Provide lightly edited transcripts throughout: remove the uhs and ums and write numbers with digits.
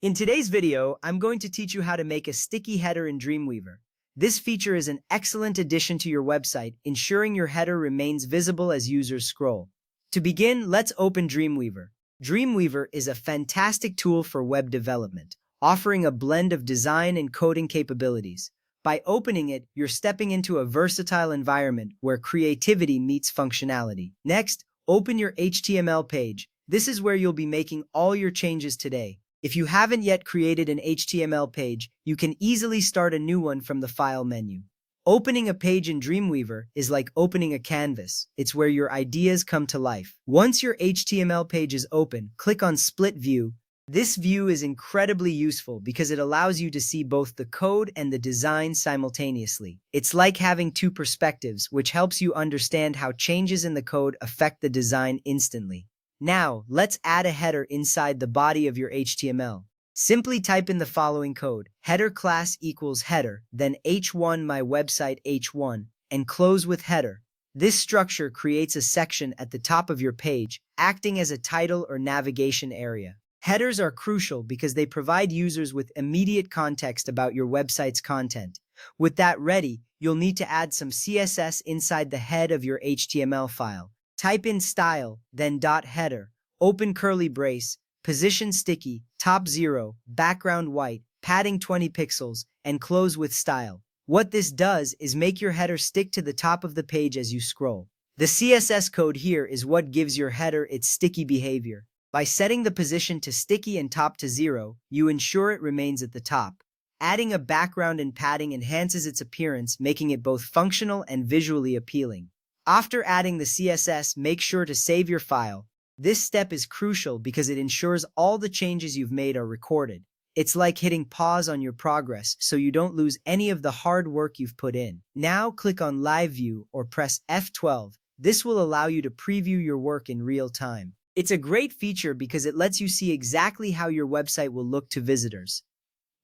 In today's video, I'm going to teach you how to make a sticky header in Dreamweaver. This feature is an excellent addition to your website, ensuring your header remains visible as users scroll. To begin, let's open Dreamweaver. Dreamweaver is a fantastic tool for web development, offering a blend of design and coding capabilities. By opening it, you're stepping into a versatile environment where creativity meets functionality. Next, open your HTML page. This is where you'll be making all your changes today. If you haven't yet created an HTML page, you can easily start a new one from the File menu. Opening a page in Dreamweaver is like opening a canvas. It's where your ideas come to life. Once your HTML page is open, click on Split View. This view is incredibly useful because it allows you to see both the code and the design simultaneously. It's like having two perspectives, which helps you understand how changes in the code affect the design instantly. Now, let's add a header inside the body of your HTML. Simply type in the following code: header class equals header, then h1 my website h1, and close with header. This structure creates a section at the top of your page, acting as a title or navigation area. Headers are crucial because they provide users with immediate context about your website's content. With that ready, you'll need to add some CSS inside the head of your HTML file. Type in style, then .header, open curly brace, position sticky, top 0, background white, padding 20 pixels, and close with style. What this does is make your header stick to the top of the page as you scroll. The CSS code here is what gives your header its sticky behavior. By setting the position to sticky and top to 0, you ensure it remains at the top. Adding a background and padding enhances its appearance, making it both functional and visually appealing. After adding the CSS, make sure to save your file. This step is crucial because it ensures all the changes you've made are recorded. It's like hitting pause on your progress so you don't lose any of the hard work you've put in. Now click on Live View or press F12. This will allow you to preview your work in real time. It's a great feature because it lets you see exactly how your website will look to visitors.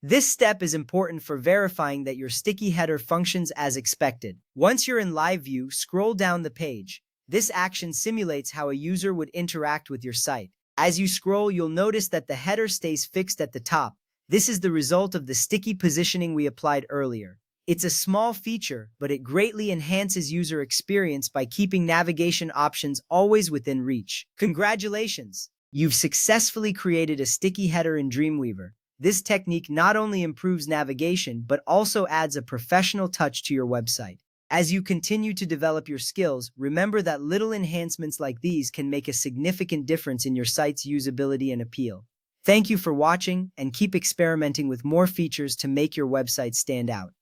This step is important for verifying that your sticky header functions as expected. Once you're in Live View, scroll down the page. This action simulates how a user would interact with your site. As you scroll, you'll notice that the header stays fixed at the top. This is the result of the sticky positioning we applied earlier. It's a small feature, but it greatly enhances user experience by keeping navigation options always within reach. Congratulations! You've successfully created a sticky header in Dreamweaver. This technique not only improves navigation, but also adds a professional touch to your website. As you continue to develop your skills, remember that little enhancements like these can make a significant difference in your site's usability and appeal. Thank you for watching, and keep experimenting with more features to make your website stand out.